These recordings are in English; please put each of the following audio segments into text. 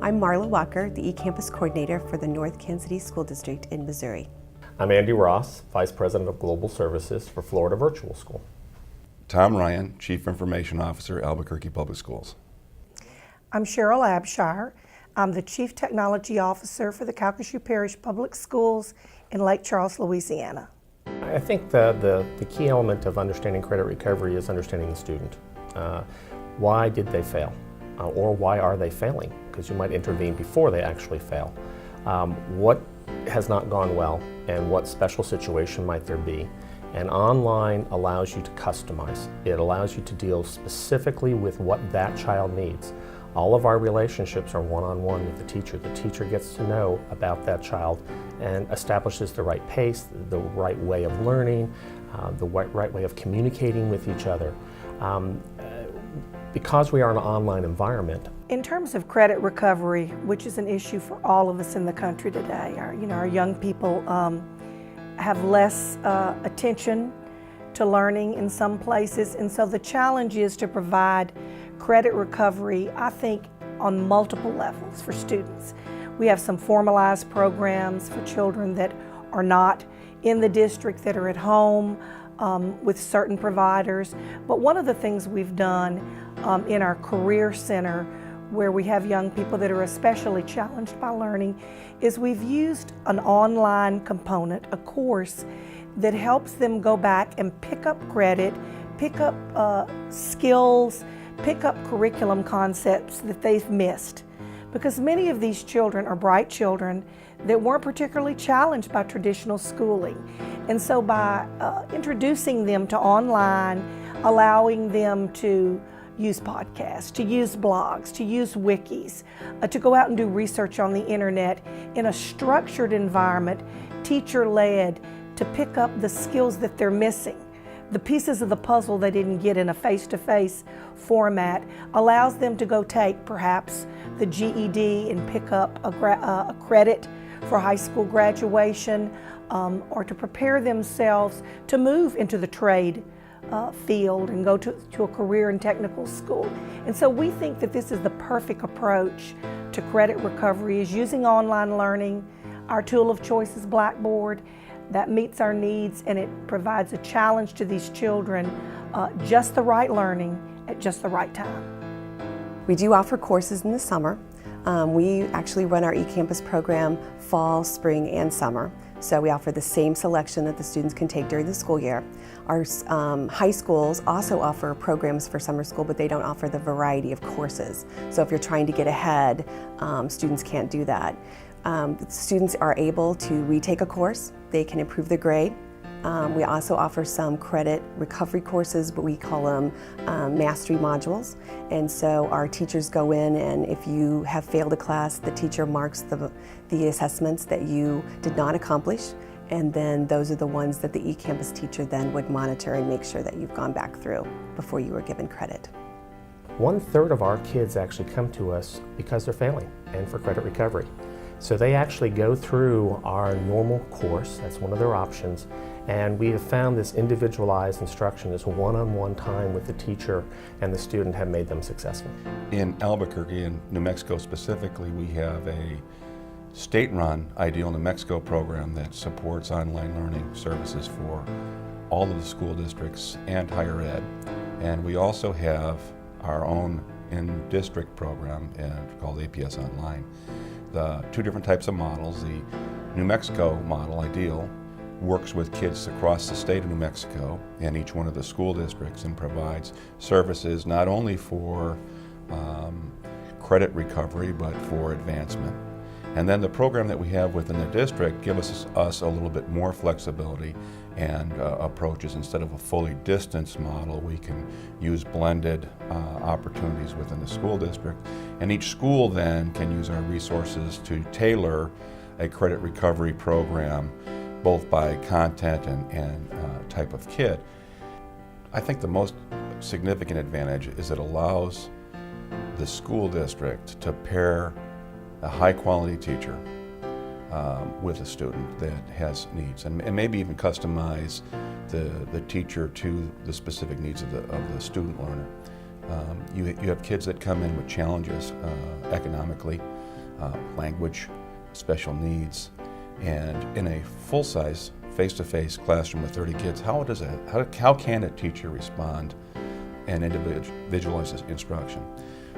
I'm Marla Walker, the eCampus Coordinator for the North Kansas City School District in Missouri. I'm Andy Ross, Vice President of Global Services for Florida Virtual School. Tom Ryan, Chief Information Officer, Albuquerque Public Schools. I'm Cheryl Abshire. I'm the Chief Technology Officer for the Calcasieu Parish Public Schools in Lake Charles, Louisiana. I think the key element of understanding credit recovery is understanding the student. Why did they fail? Or why are they failing? Because you might intervene before they actually fail. What has not gone well and what special situation might there be? And online allows you to customize. It allows you to deal specifically with what that child needs. All of our relationships are one-on-one with the teacher. The teacher gets to know about that child and establishes the right pace, the right way of learning, the right way of communicating with each other. Because we are in an online environment. In terms of credit recovery, which is an issue for all of us in the country today, our young people have less attention to learning in some places, and so the challenge is to provide credit recovery, I think, on multiple levels for students. We have some formalized programs for children that are not in the district, that are at home with certain providers. But one of the things we've done in our Career Center, where we have young people that are especially challenged by learning, is we've used an online component, a course that helps them go back and pick up credit, pick up skills, pick up curriculum concepts that they've missed. Because many of these children are bright children that weren't particularly challenged by traditional schooling. And so by introducing them to online, allowing them to use podcasts, to use blogs, to use wikis, to go out and do research on the internet in a structured environment, teacher-led, to pick up the skills that they're missing. The pieces of the puzzle they didn't get in a face-to-face format allows them to go take perhaps the GED and pick up a credit for high school graduation, or to prepare themselves to move into the trade field and go to a career and technical school. And so we think that this is the perfect approach to credit recovery, is using online learning. Our tool of choice is Blackboard. That meets our needs, and it provides a challenge to these children, just the right learning at just the right time. We do offer courses in the summer. We actually run our eCampus program fall, spring, and summer. So we offer the same selection that the students can take during the school year. Our high schools also offer programs for summer school, but they don't offer the variety of courses. So if you're trying to get ahead, students can't do that. Students are able to retake a course. They can improve their grade. We also offer some credit recovery courses, but we call them mastery modules. And so our teachers go in, and if you have failed a class, the teacher marks the assessments that you did not accomplish. And then those are the ones that the eCampus teacher then would monitor and make sure that you've gone back through before you were given credit. 1/3 of our kids actually come to us because they're failing and for credit recovery. So they actually go through our normal course, that's one of their options, and we have found this individualized instruction, this one-on-one time with the teacher and the student, have made them successful. In Albuquerque and New Mexico specifically, we have a state-run Ideal New Mexico program that supports online learning services for all of the school districts and higher ed. And we also have our own in-district program called APS Online. The two different types of models. The New Mexico model, Ideal, works with kids across the state of New Mexico and each one of the school districts, and provides services not only for credit recovery but for advancement. And then the program that we have within the district gives us a little bit more flexibility and approaches. Instead of a fully distanced model, we can use blended opportunities within the school district. And each school then can use our resources to tailor a credit recovery program, both by content and type of kid. I think the most significant advantage is it allows the school district to pair a high-quality teacher with a student that has needs, and maybe even customize the teacher to the specific needs of the student learner. You have kids that come in with challenges economically, language, special needs, and in a full-size, face-to-face classroom with 30 kids, how can a teacher respond and individualize instruction?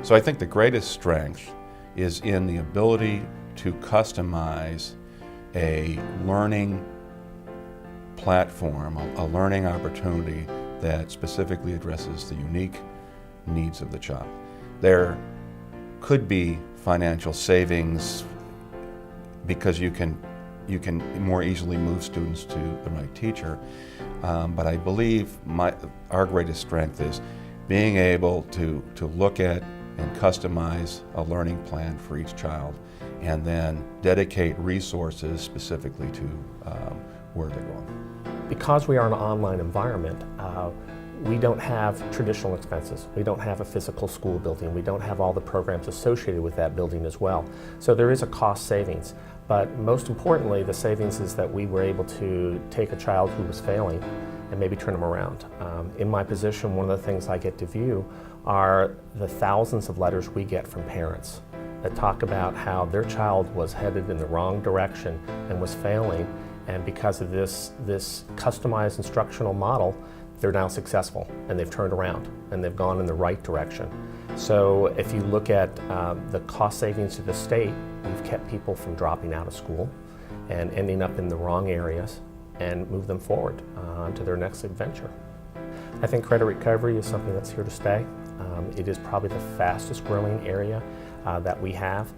So I think the greatest strength is in the ability to customize a learning platform, a learning opportunity that specifically addresses the unique needs of the child. There could be financial savings because you can more easily move students to the right teacher, but I believe our greatest strength is being able to look at and customize a learning plan for each child, and then dedicate resources specifically to where they're going. Because we are an online environment, we don't have traditional expenses. We don't have a physical school building. We don't have all the programs associated with that building as well. So there is a cost savings. But most importantly, the savings is that we were able to take a child who was failing and maybe turn them around. In my position, one of the things I get to view are the thousands of letters we get from parents that talk about how their child was headed in the wrong direction and was failing, and because of this customized instructional model, they're now successful and they've turned around and they've gone in the right direction. So if you look at the cost savings to the state, we've kept people from dropping out of school and ending up in the wrong areas and move them forward to their next adventure. I think credit recovery is something that's here to stay. It is probably the fastest growing area that we have.